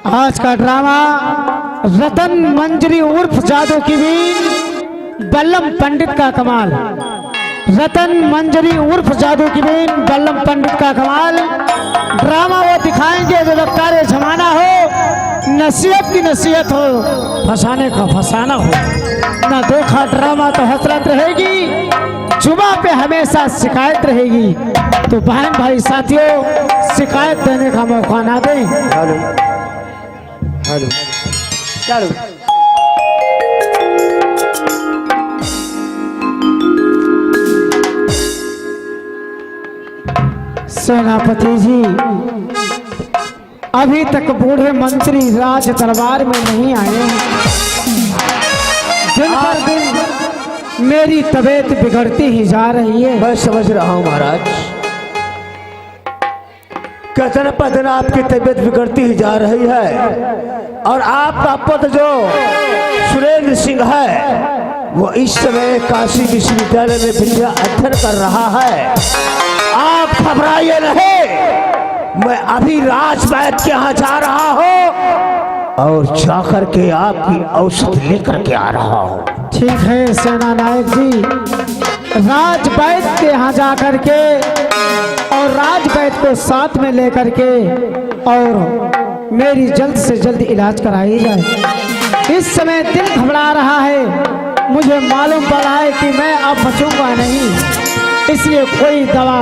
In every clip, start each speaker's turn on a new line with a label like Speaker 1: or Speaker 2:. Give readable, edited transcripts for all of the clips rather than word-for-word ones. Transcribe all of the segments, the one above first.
Speaker 1: आज का ड्रामा रतन मंजरी उर्फ जादू की बीन बल्लम पंडित का कमाल। रतन मंजरी उर्फ जादू की बीन बल्लम पंडित का कमाल। ड्रामा वो दिखाएंगे जो रफ्तार जमाना हो, नसीहत की नसीहत हो, फसाने का फसाना हो। ना देखा ड्रामा तो हसरत रहेगी, जुबा पे हमेशा शिकायत रहेगी। तो बहन भाई साथियों, शिकायत देने का मौका ना दें।
Speaker 2: हेलो हेलो चलो।
Speaker 1: सेनापति जी, अभी तक बूढ़े मंत्री राज दरबार में नहीं आए। दिन पर दिन मेरी तबीयत बिगड़ती ही जा रही है।
Speaker 2: मैं समझ रहा हूँ महाराज, दिन पर दिन आपकी तबीयत बिगड़ती ही जा रही है और आपका पुत्र जो सुरेंद्र सिंह है वो इस समय काशी विश्वविद्यालय में विद्या अध्ययन कर रहा है। आप घबराइए नहीं, मैं अभी राजवैद्य के यहाँ जा रहा हूँ और जाकर के आपकी औषध लेकर के आ रहा हूँ।
Speaker 1: ठीक है सेना नायक जी, राजवैद्य के यहाँ जाकर के और राजवैद्य को साथ में लेकर के और मेरी जल्द से जल्द इलाज कराई जाए। इस समय दिल घबरा रहा है, मुझे मालूम पड़ा है कि मैं अब बचूंगा नहीं, इसलिए कोई दवा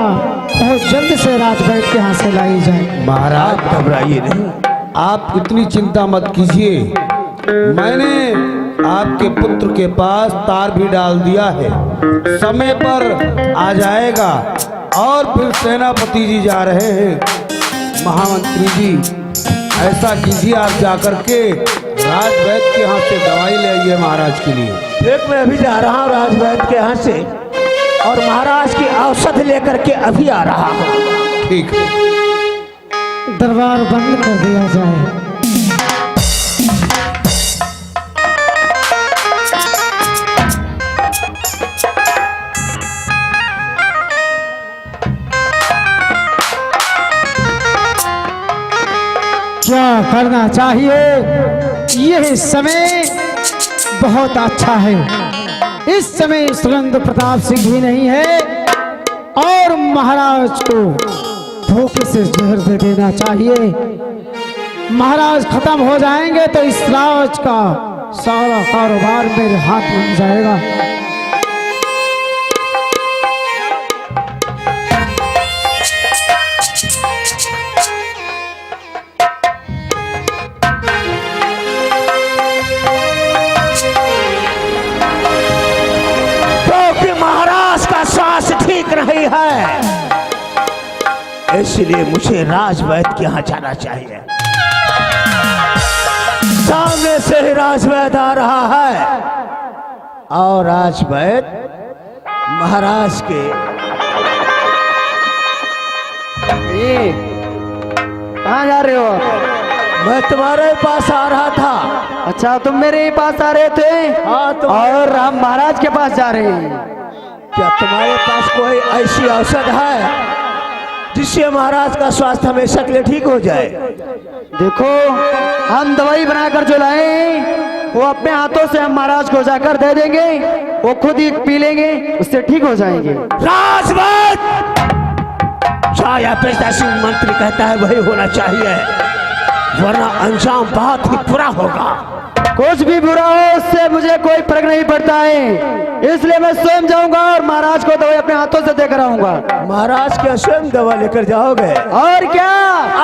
Speaker 1: बहुत जल्द से राजवैद्य के यहाँ से लाई जाए।
Speaker 2: महाराज घबराइए नहीं,
Speaker 3: आप इतनी चिंता मत कीजिए। मैंने आपके पुत्र के पास तार भी डाल दिया है, समय पर आ जाएगा। और फिर सेनापति जी जा रहे हैं। महामंत्री जी, ऐसा कीजिए, आप जाकर के राजवैद्य के यहाँ से दवाई ले आइए महाराज के लिए।
Speaker 2: ठीक, मैं अभी जा रहा हूँ राजवैद्य के यहाँ से और महाराज की औषध लेकर के अभी आ रहा हूँ।
Speaker 3: ठीक है।
Speaker 1: दरबार बंद कर दिया जाए। क्या करना चाहिए? यह समय बहुत अच्छा है। इस समय सुरेंद्र प्रताप सिंह भी नहीं है और महाराज को धोखे से जहर दे देना चाहिए। महाराज खत्म हो जाएंगे तो इस राज का सारा कारोबार मेरे हाथ में जाएगा।
Speaker 2: नहीं है, इसलिए मुझे राजवैद्य के यहाँ जाना चाहिए। सामने से ही राजवैद्य आ रहा है और राजवैद्य महाराज के
Speaker 4: कहाँ जा रहे हो?
Speaker 2: मैं तुम्हारे पास आ रहा था।
Speaker 4: अच्छा, तुम मेरे पास आ रहे थे?
Speaker 2: हाँ,
Speaker 4: और हम महाराज के पास जा रहे हैं।
Speaker 2: क्या तुम्हारे पास कोई ऐसी औषध है जिससे महाराज का स्वास्थ्य हमेशा के लिए ठीक हो जाए?
Speaker 4: देखो, हम दवाई बनाकर जो लाए वो अपने हाथों से हम महाराज को जाकर दे देंगे, वो खुद ही पी लेंगे, उससे ठीक हो जाएंगे।
Speaker 2: राजवैद्य, सिंह मंत्री कहता है वही होना चाहिए, वरना अंजाम बहुत ही बुरा होगा।
Speaker 4: कुछ भी बुरा हो उससे मुझे कोई फर्क नहीं पड़ता है, इसलिए मैं स्वयं जाऊंगा और महाराज को दवाई अपने हाथों से देकर आऊंगा।
Speaker 2: महाराज क्या स्वयं दवा लेकर जाओगे?
Speaker 4: और क्या,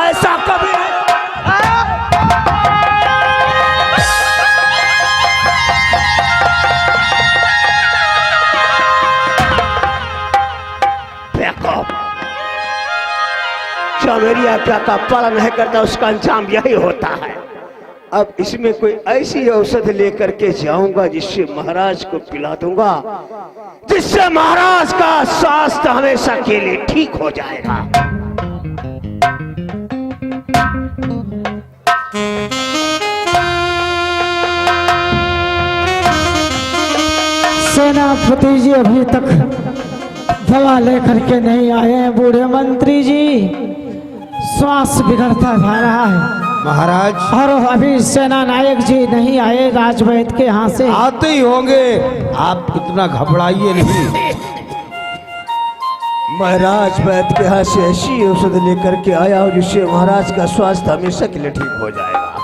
Speaker 2: ऐसा कभी जो मेरी आज्ञा का पालन नहीं करता उसका अंजाम यही होता है। अब इसमें कोई ऐसी औषध लेकर के जाऊंगा जिससे महाराज को पिला दूंगा, जिससे महाराज का स्वास्थ्य हमेशा के लिए ठीक हो जाएगा।
Speaker 1: सेनापति जी अभी तक दवा लेकर के नहीं आए हैं। बूढ़े मंत्री जी, स्वास्थ्य बिगड़ता जा रहा है।
Speaker 3: महाराज
Speaker 1: और अभी सेना नायक जी नहीं आए राजवैद्य के यहाँ से।
Speaker 3: आते ही होंगे, आप इतना घबराइए नहीं।
Speaker 2: महाराज वैद्य के यहाँ से ऐसी औषध लेकर के आया हूँ जिससे महाराज का स्वास्थ्य हमेशा के लिए ठीक हो जाएगा।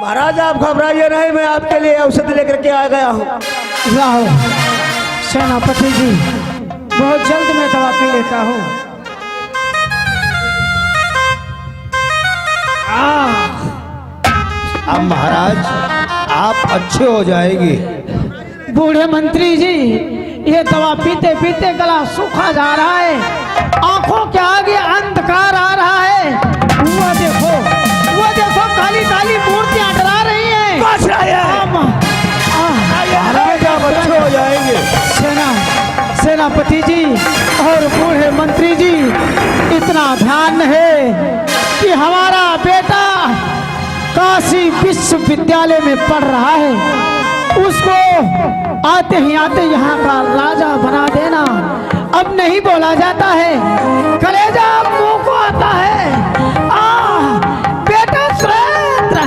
Speaker 2: महाराज आप घबराइए नहीं, मैं आपके लिए औषध लेकर के आ गया हूँ।
Speaker 1: लाओ सेनापति जी, बहुत जल्द मैं दवा पी लेता हूँ।
Speaker 3: अब महाराज आप अच्छे हो जाएंगे।
Speaker 1: बूढ़े मंत्री जी, ये दवा पीते पीते गला सूखा जा रहा है, आंखों के आगे अंधकार आ रहा है। वो देखो काली काली मूर्तियां डरा रही हैं।
Speaker 2: महाराज आप अच्छे हो जाएंगे।
Speaker 1: सेनापति जी और बूढ़े मंत्री जी, इतना ध्यान है कि हमारा बेटा काशी विश्वविद्यालय में पढ़ रहा है, उसको आते ही आते यहाँ का राजा बना देना अब नहीं बोला जाता है, कलेजा मुंह को आता है। बेटा सुरेंद्र,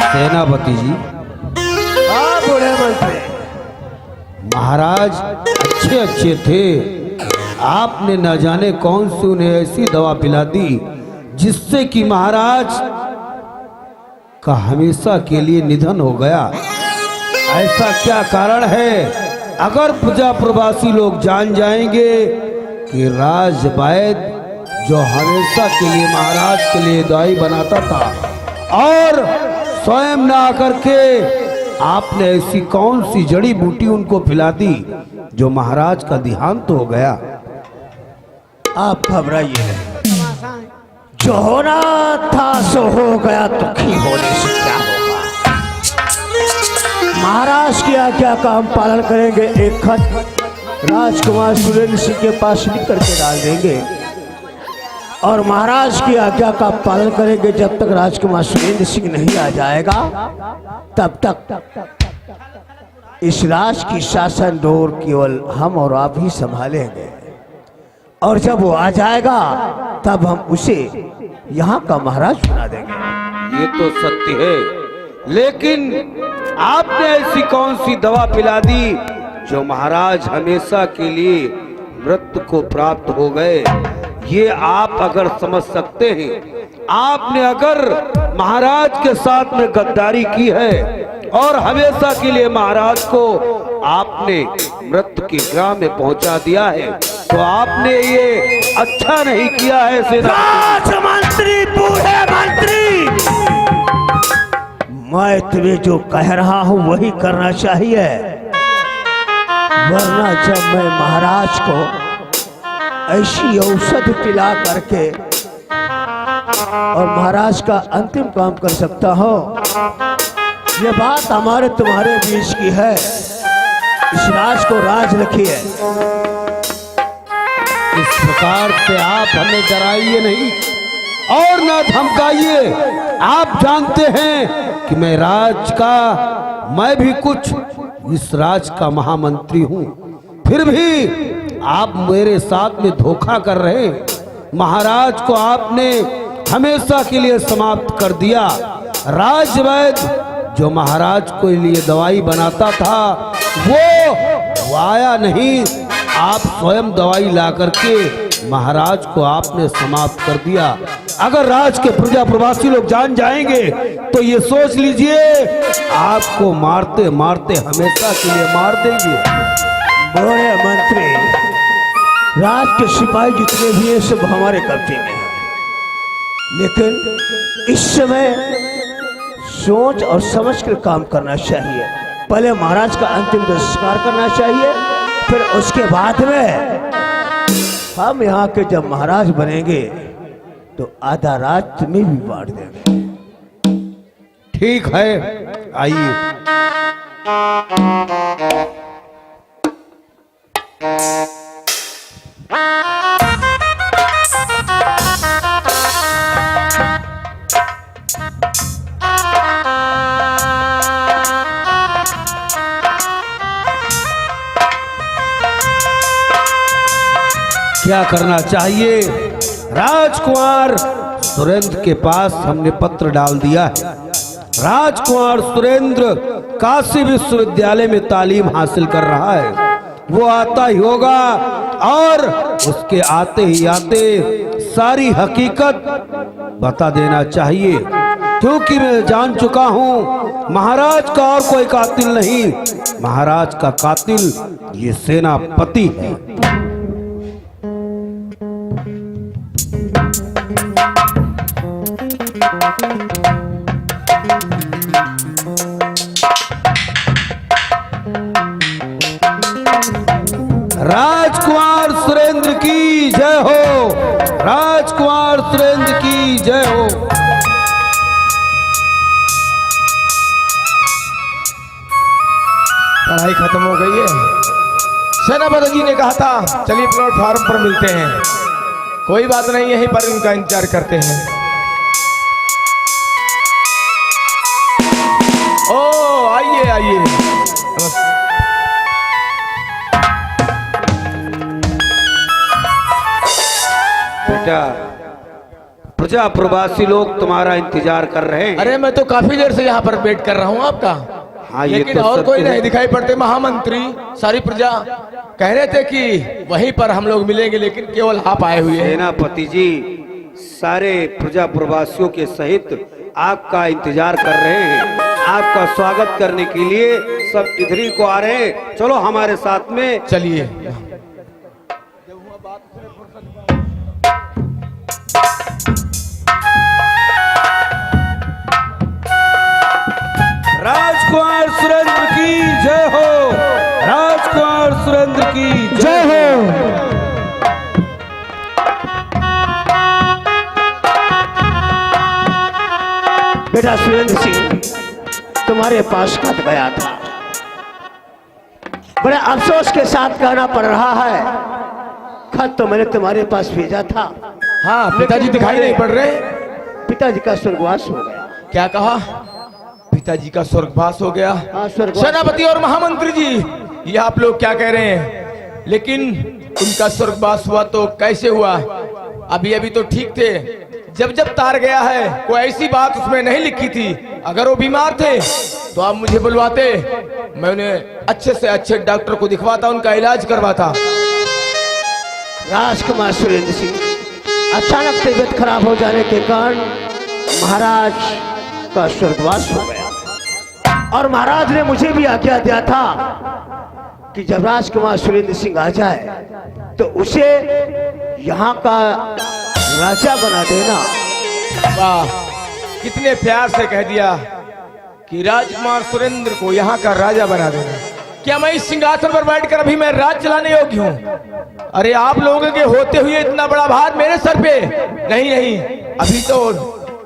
Speaker 3: सेनापति जी,
Speaker 2: हाँ बूढ़े मंत्री।
Speaker 3: महाराज अच्छे थे, आपने न जाने कौन सी उन्हें ऐसी दवा पिला दी जिससे कि महाराज का हमेशा के लिए निधन हो गया। ऐसा क्या कारण है? अगर प्रजा प्रवासी लोग जान जाएंगे कि राजवैद्य जो हमेशा के लिए महाराज के लिए दवाई बनाता था और स्वयं ना आकर के आपने ऐसी कौन सी जड़ी बूटी उनको पिला दी जो महाराज का देहांत हो गया।
Speaker 2: आप घबराइए नहीं, जो होना था सो हो गया, दुखी होने से क्या होगा। महाराज की आज्ञा का हम पालन करेंगे। एक खत राजकुमार सुरेंद्र सिंह के पास लिख करके डाल देंगे और महाराज की आज्ञा का पालन करेंगे। जब तक राजकुमार सुरेंद्र सिंह नहीं आ जाएगा तब तक इस राज की शासन डोर केवल हम और आप ही संभालेंगे, और जब वो आ जाएगा तब हम उसे यहाँ का महाराज बना देंगे।
Speaker 3: ये तो सत्य है, लेकिन आपने ऐसी कौन सी दवा पिला दी जो महाराज हमेशा के लिए मृत्यु को प्राप्त हो गए। ये आप अगर समझ सकते हैं, आपने अगर महाराज के साथ में गद्दारी की है और हमेशा के लिए महाराज को आपने मृत्यु की ग्राम में पहुंचा दिया है, तो आपने ये अच्छा नहीं किया है।
Speaker 2: राजमंत्री, बूढ़े मंत्री, मैं तुम्हें जो कह रहा हूं वही करना चाहिए, वरना जब मैं महाराज को ऐसी औषध पिला करके और महाराज का अंतिम काम कर सकता हूं। ये बात हमारे तुम्हारे बीच की है, इस राज को राज रखिए।
Speaker 3: इस प्रकार से आप हमें डराइए नहीं और ना धमकाइए। आप जानते हैं कि मैं भी कुछ इस राज का महामंत्री हूं, फिर भी आप मेरे साथ में धोखा कर रहे हैं। महाराज को आपने हमेशा के लिए समाप्त कर दिया। राजवैद्य जो महाराज के लिए दवाई बनाता था वो आया नहीं, आप स्वयं दवाई ला करके महाराज को आपने समाप्त कर दिया। अगर राज के प्रजा प्रवासी लोग जान जाएंगे तो ये सोच लीजिए आपको मारते मारते हमेशा के लिए मार देंगे।
Speaker 2: बड़े मंत्री, राज के सिपाही जितने भी हैं सब हमारे कब्जे में हैं, लेकिन इस समय सोच और समझ कर काम करना चाहिए। पहले महाराज का अंतिम संस्कार करना चाहिए, फिर उसके बाद में हम यहाँ के जब महाराज बनेंगे तो आधा राज तुम्हें भी बांट देंगे।
Speaker 3: ठीक है, आइए। क्या करना चाहिए? राजकुमार सुरेंद्र के पास हमने पत्र डाल दिया है। राजकुमार सुरेंद्र काशी विश्वविद्यालय में तालीम हासिल कर रहा है। वो आता ही होगा और उसके आते ही आते सारी हकीकत बता देना चाहिए, क्योंकि मैं जान चुका हूं महाराज का और कोई कातिल नहीं, महाराज का कातिल ये सेनापति है। राजकुमार सुरेंद्र की जय हो, राजकुमार सुरेंद्र की जय हो।
Speaker 5: पढ़ाई खत्म हो गई है। सेनापति जी ने कहा था चलिए प्लेटफार्म पर मिलते हैं। कोई बात नहीं, यहीं पर उनका इंतजार करते हैं। ओ आइए आइए,
Speaker 3: बेटा, प्रजा प्रवासी लोग तुम्हारा इंतजार कर रहे हैं।
Speaker 5: अरे मैं तो काफी देर से यहाँ पर वेट कर रहा हूँ आपका।
Speaker 3: हाँ, ये
Speaker 5: लेकिन
Speaker 3: तो
Speaker 5: और
Speaker 3: सत्य
Speaker 5: कोई
Speaker 3: है।
Speaker 5: नहीं दिखाई पड़ते। महामंत्री सारी प्रजा कह रहे थे कि वहीं पर हम लोग मिलेंगे, लेकिन केवल आप आए हुए हैं।
Speaker 3: सेनापति जी सारे प्रजा प्रवासियों के सहित आपका इंतजार कर रहे हैं। आपका स्वागत करने के लिए सब इधर ही को आ रहे हैं। चलो हमारे साथ में।
Speaker 5: चलिए।
Speaker 3: राजकुमार सुरेंद्र की जय हो, राजकुमार सुरेंद्र की
Speaker 1: जय हो।
Speaker 2: बेटा सुरेंद्र सिंह तुम्हारे पास खत गया था, बड़े अफसोस के साथ कहना पड़ रहा है खत तो मैंने तुम्हारे पास भेजा था।
Speaker 5: हाँ, पिताजी दिखाई नहीं पड़ रहे।
Speaker 2: पिताजी का स्वर्गवास हो गया।
Speaker 5: क्या कहा? पिताजी का स्वर्गवास हो गया?
Speaker 2: हाँ, स्वर्गवास।
Speaker 5: सेनापति और महामंत्री जी, ये आप लोग क्या कह रहे हैं? लेकिन उनका स्वर्गवास हुआ तो कैसे हुआ? अभी अभी तो ठीक थे। जब जब तार गया है, कोई ऐसी बात उसमें नहीं लिखी थी। अगर वो बीमार थे तो आप मुझे बुलवाते, मैं उन्हें अच्छे से अच्छे डॉक्टर को दिखवाता, उनका इलाज करवाता।
Speaker 2: राजकुमार सुरेंद्र सिंह अचानक तबीयत खराब हो जाने के कारण महाराज का स्वर्गवास हो गया, और महाराज ने मुझे भी आज्ञा दिया था कि जब राजकुमार सुरेंद्र सिंह आ जाए तो उसे यहाँ का राजा बना देना।
Speaker 5: वाह, कितने प्यार से कह दिया कि राजकुमार सुरेंद्र को यहाँ का राजा बना देना। क्या मैं इस सिंहासन पर बैठकर अभी मैं राज चलाने योग्य हूँ? अरे आप लोगों के होते हुए इतना बड़ा भार मेरे सर पे नहीं। नहीं, अभी तो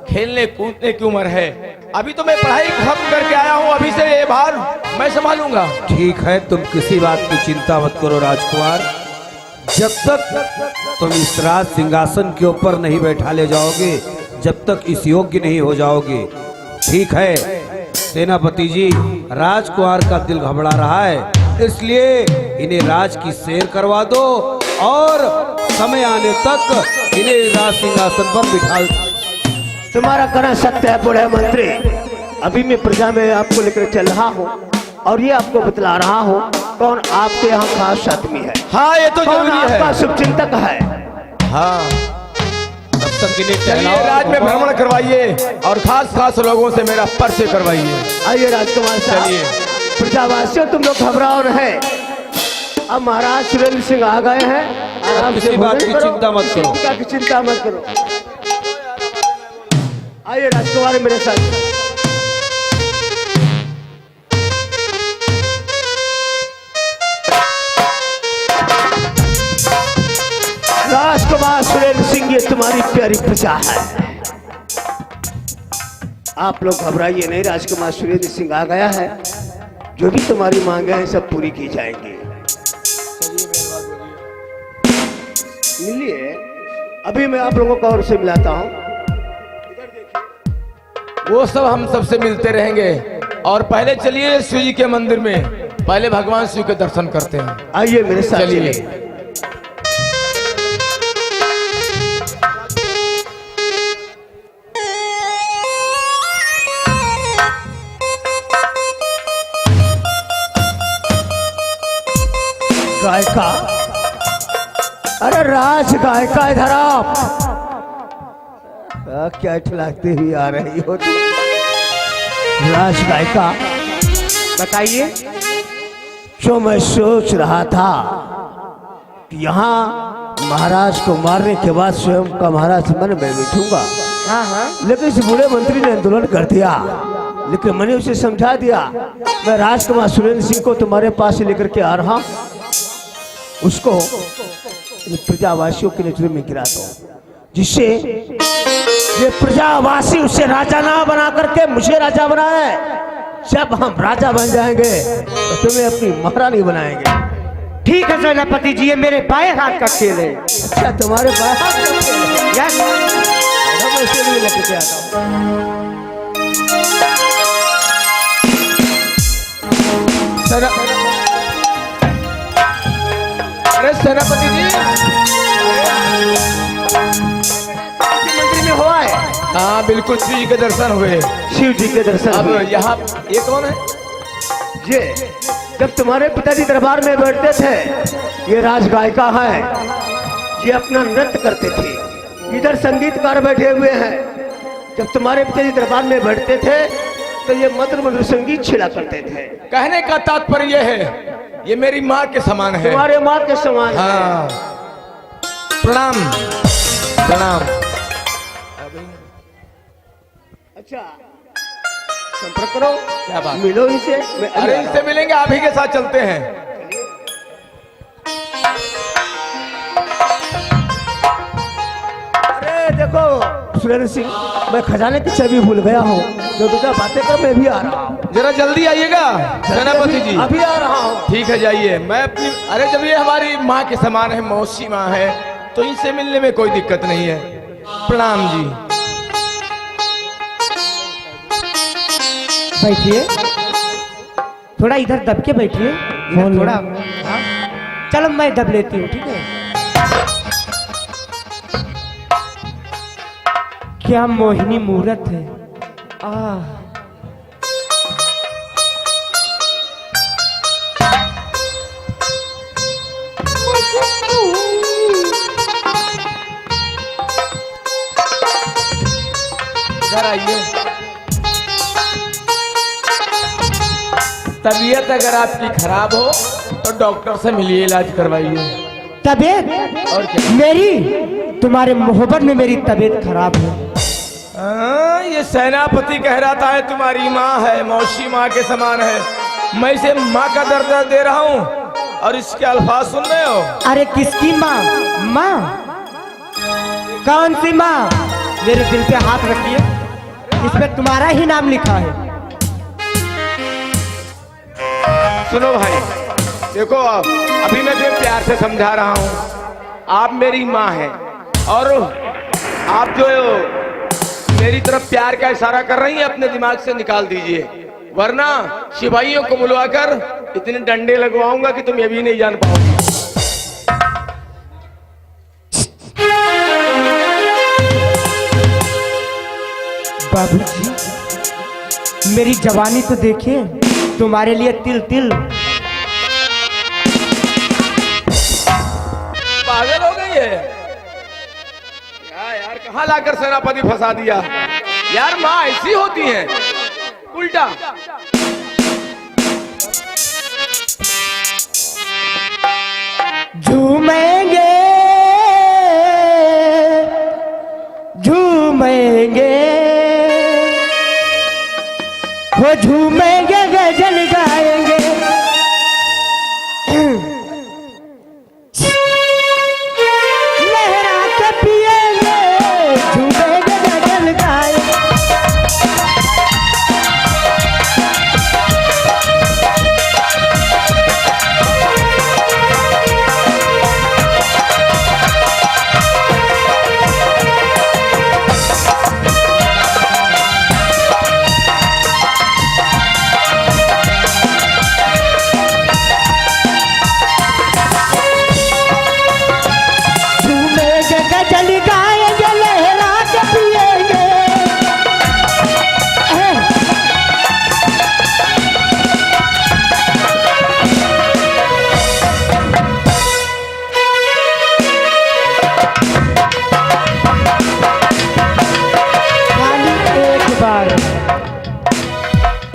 Speaker 5: खेलने कूदने की उम्र है। अभी तो मैं पढ़ाई खत्म करके आया हूँ। अभी से ये भार मैं संभालूंगा।
Speaker 3: ठीक है, तुम किसी बात की चिंता मत करो राजकुमार। जब तक तुम इस राज सिंहासन के ऊपर नहीं बैठा ले जाओगे, जब तक इस योग्य नहीं हो जाओगे। ठीक है सेनापति जी, राजकुमार का दिल घबरा रहा है, इसलिए इन्हें राज की सैर करवा दो और समय आने तक इन्हें राज सिंहासन पर बिठा।
Speaker 2: तुम्हारा कहना सत्य है बड़े मंत्री। अभी मैं प्रजा में आपको लेकर चल रहा हूँ और ये आपको बतला रहा हूँ कौन आपके यहाँ खास आदमी है।
Speaker 5: हाँ, ये तो
Speaker 2: कौन
Speaker 5: जरूरी
Speaker 2: आपका
Speaker 5: है।
Speaker 2: शुभचिंतक है।
Speaker 5: हाँ,
Speaker 3: तब तक इन्हें
Speaker 5: चलिए
Speaker 3: टहलाओ।
Speaker 5: राज में भ्रमण करवाइए और खास खास लोगों से मेरा परिचय करवाइए।
Speaker 2: आइए राजकुमार साहब।
Speaker 5: चलिए।
Speaker 2: प्रजावासियों तुम लोग घबराओ रहे। अब महाराज सुरेंद्र सिंह आ गए हैं। आराम
Speaker 3: किसी
Speaker 2: से
Speaker 3: बात
Speaker 2: भोजन
Speaker 3: की
Speaker 2: करो,
Speaker 3: चिंता मत करो।
Speaker 2: किसी बात की चिंता मत करो। आइए राजकुमार मेरे साथ। राजकुमार सुरेंद्र सिंह, ये तुम्हारी प्यारी प्रजा है। आप लोग घबराइए नहीं, राजकुमार सुरेंद्र सिंह आ गया है। जो भी तुम्हारी मांगे हैं सब पूरी की जाएंगी। मिलिए, अभी मैं आप लोगों को और से मिलाता हूँ।
Speaker 5: वो सब हम सबसे मिलते रहेंगे। और पहले चलिए शिव जी के मंदिर में, पहले भगवान शिव के दर्शन करते हैं।
Speaker 2: आइए मेरे साथ
Speaker 5: चलिए।
Speaker 2: चलिए। गायिका, अरे राज गायिका इधर आप क्या इठलाते हुई आ रही हो तुम? राज गायिका
Speaker 4: बताइए।
Speaker 2: जो मैं सोच रहा था कि यहाँ महाराज को मारने के बाद स्वयं का महाराज मन में बैठूंगा,
Speaker 4: हाँ हाँ।
Speaker 2: लेकिन इस बूढ़े मंत्री ने आंदोलन कर दिया। लेकिन मैंने उसे समझा दिया, मैं राजकुमार सुरेंद्र सिंह को तुम्हारे पास से लेकर के आ रहा हूं, उसको प्रजावासियों की नजर में गिरा दो, जिससे ये प्रजावासी उसे राजा ना बना करके मुझे राजा बनाए। जब हम राजा बन जाएंगे तो तुम्हें अपनी महारानी बनाएंगे।
Speaker 4: ठीक है सेनापति जी, ये मेरे बाएं हाथ का खेल है।
Speaker 2: अच्छा, तुम्हारे पास
Speaker 4: यस।
Speaker 2: मैं उसे भी लेकर के आता हूं।
Speaker 5: अरे सेनापति जी,
Speaker 2: मंदिर में हुआ है।
Speaker 5: हाँ बिल्कुल, शिव जी के दर्शन हुए।
Speaker 2: शिव जी के दर्शन
Speaker 5: अब
Speaker 2: हुए।
Speaker 5: यहाँ ये कौन है?
Speaker 2: ये जब तुम्हारे पिताजी दरबार में बैठते थे, ये राज गायिका है, ये अपना नृत्य करते थे। इधर संगीतकार बैठे हुए हैं। जब तुम्हारे पिताजी दरबार में बैठते थे तो ये मधुर मधुर संगीत छिड़ा करते थे।
Speaker 5: कहने का तात्पर्य ये है, ये मेरी माँ के समान है।
Speaker 2: तुम्हारे माँ के समान है।
Speaker 5: हाँ, प्रणाम प्रणाम।
Speaker 2: अच्छा, संपर्क करो।
Speaker 5: क्या बात?
Speaker 2: मिलो इनसे।
Speaker 5: अरे इनसे मिलेंगे, आप ही के साथ चलते हैं।
Speaker 2: अरे देखो सुरेंद्र सिंह, मैं खजाने की चाबी भूल गया हूँ, जो तुझे बातें कर मैं भी आ रहा हूँ।
Speaker 5: जरा जल्दी आइएगा सेनापति जी।
Speaker 2: अभी आ रहा हूँ।
Speaker 5: ठीक है, जाइए। मैं अपनी, अरे जब ये हमारी माँ के समान है, मौसी माँ है, तो इनसे मिलने में कोई दिक्कत नहीं है। प्रणाम जी।
Speaker 1: बैठिए, थोड़ा इधर दब के बैठिए।
Speaker 4: फोन
Speaker 1: थोड़ा,
Speaker 4: लो।
Speaker 1: हाँ? चलो मैं दब लेती हूँ, ठीक है? क्या मोहिनी मूरत है।
Speaker 5: इधर आइए। तबीयत अगर आपकी खराब हो तो डॉक्टर से मिलिए, इलाज करवाइए।
Speaker 1: तबीयत?
Speaker 5: और क्या?
Speaker 1: मेरी? तुम्हारे मोहब्बत में मेरी तबीयत खराब है।
Speaker 5: हाँ, ये सेनापति कह रहा था है तुम्हारी माँ है, मौसी माँ के समान है। मैं इसे माँ का दर्जा दे रहा हूँ और इसके अल्फाज सुन रहे हो?
Speaker 1: अरे किसकी माँ? माँ? कौन सी माँ? मेरे दिल पे हाथ रखिए, इस पे तुम्हारा ही नाम लिखा है।
Speaker 5: सुनो भाई, देखो अभी मैं तुम्हें प्यार से समझा रहा हूँ। आप मेरी माँ हैं और आप जो मेरी तरफ प्यार का इशारा कर रही हैं, अपने दिमाग से निकाल दीजिए, वरना सिपाहियों को बुलवाकर इतने डंडे लगवाऊंगा कि तुम ये भी नहीं जान पाओगे।
Speaker 1: बाबूजी, मेरी जवानी तो देखिए, तुम्हारे लिए तिल तिल।
Speaker 5: पागल हो गई है यार, कहाँ लाकर सेनापति फंसा दिया यार। माँ ऐसी होती है, उल्टा।
Speaker 1: झूमेंगे झूमेंगे वो झूमेंगे, गजल गाएंगे। लहरा के पिएंगे, झूमेंगे, गजल गाएंगे।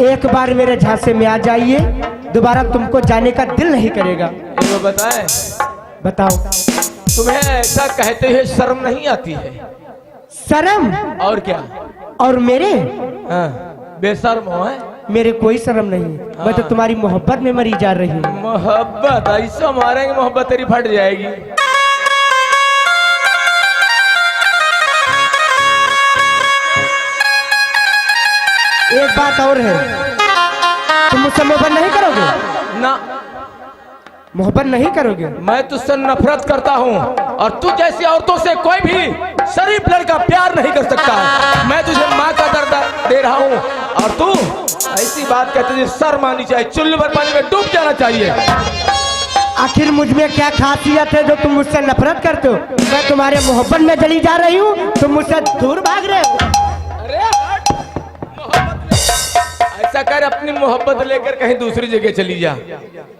Speaker 6: एक बार मेरे झांसे में आ जाइए, दोबारा तुमको जाने का दिल नहीं करेगा।
Speaker 5: ये बताएं,
Speaker 6: बताओ।
Speaker 5: तुम्हें ऐसा कहते हुए शर्म नहीं आती है?
Speaker 6: शर्म?
Speaker 5: और क्या?
Speaker 6: और मेरे?
Speaker 5: हाँ, बेशर्म हो है?
Speaker 6: मेरे कोई शर्म नहीं, मैं तो तुम्हारी मोहब्बत में मरी जा रही हूँ।
Speaker 5: मोहब्बत? ऐसा मारेंगे मोहब्बत तेरी फट जाएगी।
Speaker 6: एक बात और है, तुम मुझसे मोहब्बत नहीं करोगे?
Speaker 5: ना,
Speaker 6: मोहब्बत नहीं करोगे?
Speaker 5: मैं तुझसे नफरत करता हूँ और तू जैसी औरतों से कोई भी शरीफ लड़का प्यार नहीं कर सकता है। मैं तुझे माँ का दर्द दे रहा हूँ और तू ऐसी बात कहते तुझे शर्म आनी चाहिए, चुल्लू भर पानी में डूब जाना चाहिए।
Speaker 6: आखिर मुझ में क्या खासियत है जो तुम मुझसे नफरत करते हो? मैं तुम्हारे मोहब्बत में जली जा रही हूँ, तुम मुझसे दूर भाग रहे हो।
Speaker 5: अरे हट, मोहब्बत ऐसा कर, अपनी मोहब्बत लेकर कहीं दूसरी जगह चली जा।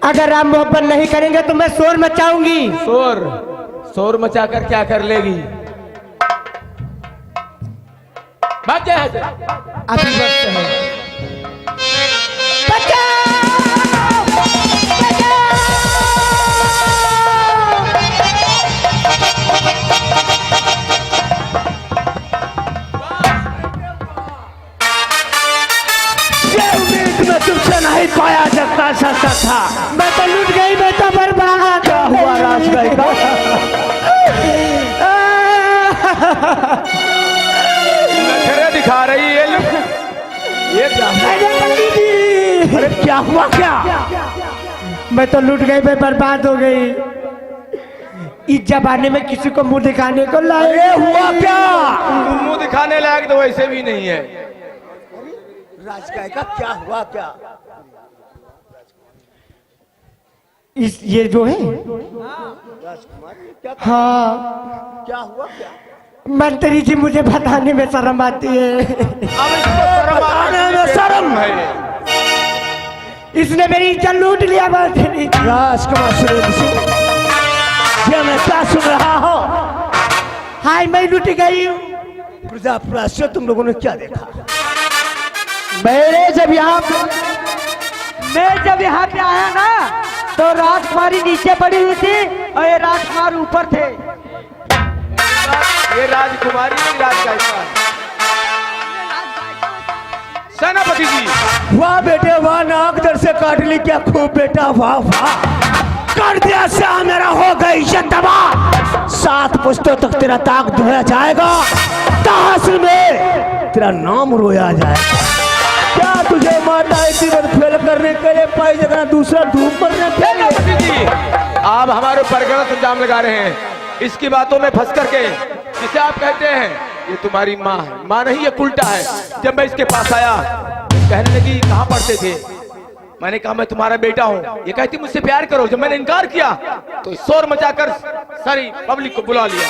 Speaker 6: अगर आप मोहब्बत नहीं करेंगे तो मैं शोर मचाऊंगी।
Speaker 5: शोर? शोर मचाकर क्या कर लेगी? भाग जा यहाँ से।
Speaker 6: अभी वक्त है।
Speaker 2: तुमसे नहीं पाया जा सकता था।
Speaker 6: मैं तो लूट गई, मैं तो बर्बाद।
Speaker 2: क्या हुआ राजगाय का?
Speaker 5: नखरे दिखा रही है ये क्या?
Speaker 2: अरे क्या हुआ क्या?
Speaker 6: मैं तो लूट गई, मैं बर्बाद हो गई। इस जमाने में किसी को मुंह दिखाने को लाए।
Speaker 2: हुआ क्या?
Speaker 5: तुम मुंह दिखाने लायक तो वैसे भी नहीं है।
Speaker 2: राजगाय का क्या हुआ क्या?
Speaker 6: इस ये जो है, हाँ,
Speaker 2: क्या हुआ क्या?
Speaker 6: मंत्री जी मुझे बताने में शर्म आती है।
Speaker 5: अब इसको शर्म आने में शर्म है।
Speaker 6: इसने मेरी इज्जत लूट लिया मंत्री जी।
Speaker 2: राजकुमार सुरेंद्र सिंह, ये मैं क्या सुन रहा हूँ?
Speaker 6: हाय, मैं लूट गई हूँ।
Speaker 2: प्रजापराशियों, तुम लोगों ने क्या देखा?
Speaker 4: मैं जब यहाँ पे आया ना, तो राजकुमारी नीचे पड़ी हुई थी और ये राजकुमार ऊपर थे।
Speaker 5: ये राजकुमारी नहीं, राजगायिका। सेनापति जी।
Speaker 2: वाह बेटे वाह, नाक दर से काट ली क्या खूब बेटा, वाह वाह। कर दिया सा मेरा, हो गई इज्जत तबाह। 7 पुश्तों तक तेरा ताक धोया जाएगा, तहसील में तेरा नाम रोया जाएगा। क्या तुझे माता इसी बार फेल करने के लिए पाई जगह दूसरा धूप करने के लिए?
Speaker 5: सेनापति जी, आप हमारे ऊपर गलत इल्जाम लगा रहे हैं। इसकी बातों में फंस करके जिसे आप कहते हैं ये तुम्हारी माँ है। माँ नहीं, ये उल्टा है। जब मैं इसके पास आया, कहने लगी कहाँ पढ़ते थे? मैंने कहा मैं तुम्हारा बेटा हूँ। ये कहती मुझसे प्यार करो। जब मैंने इनकार किया तो शोर मचाकर सारी पब्लिक को बुला लिया।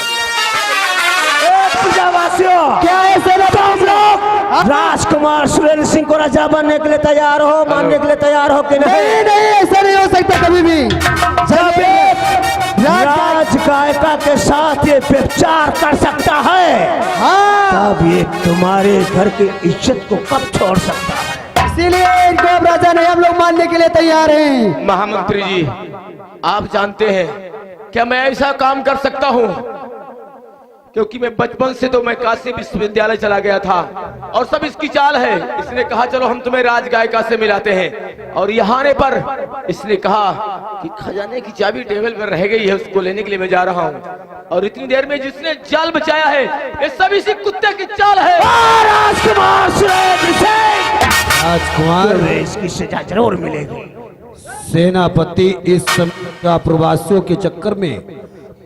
Speaker 2: प्रजावासियों, क्या ऐसे तुम लोग राजकुमार सुरेंद्र सिंह को राजा बनने के लिए तैयार हो, मानने के लिए तैयार हो कि नहीं?
Speaker 4: नहीं, ऐसा नहीं हो सकता कभी भी।
Speaker 2: जब एक राजगायिका के साथ ये व्यभिचार कर सकता है, तब ये तुम्हारे घर की इज्जत को कब छोड़ सकता है?
Speaker 4: इसीलिए इनको अब राजा नहीं, हम लोग मानने के लिए तैयार हैं।
Speaker 5: महामंत्री जी, आप जानते हैं क्या मैं ऐसा काम कर सकता हूँ? क्योंकि मैं बचपन से तो मैं काशी विश्वविद्यालय चला गया था और सब इसकी चाल है। इसने कहा चलो हम तुम्हें राजगायिका से मिलाते हैं, और यहाँ आने पर इसने कहा कि खजाने की चाबी टेबल पर रह गई है, उसको लेने के लिए मैं जा रहा हूँ। और इतनी देर में जिसने जाल बचाया है, ये सब इसी कुत्ते की चाल है।
Speaker 2: राजकुमार सुरेंद्र सिंह,
Speaker 3: राजकुमार,
Speaker 2: इसकी सजा जरूर मिलेगी।
Speaker 3: सेनापति इस समय का प्रवासियों के चक्कर में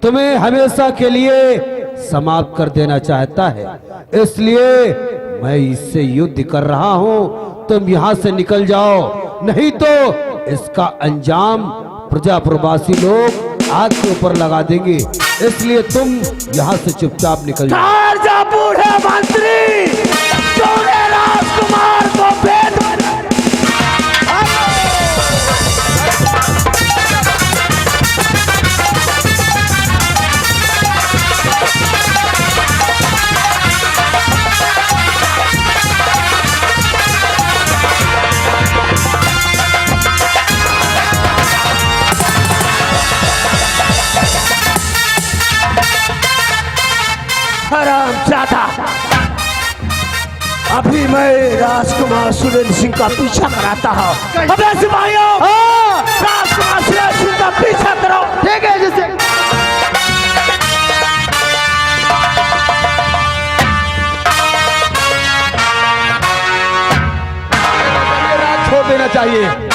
Speaker 3: तुम्हें हमेशा के लिए समाप्त कर देना चाहता है, इसलिए मैं इससे युद्ध कर रहा हूं। तुम यहाँ से निकल जाओ, नहीं तो इसका अंजाम प्रजा प्रवासी लोग आग के ऊपर लगा देंगे। इसलिए तुम यहाँ से चुपचाप निकल जाओ।
Speaker 2: जा बूढ़े मंत्री, तूने राजकुमार को भेद हरामजादा, अभी मैं राजकुमार सुरेंद्र सिंह का पीछा कराता हूँ। अबे सिपाहियों, राजकुमार सुरेंद्र सिंह का पीछा करो।
Speaker 4: ठीक है जैसे
Speaker 5: छोड़ देना चाहिए।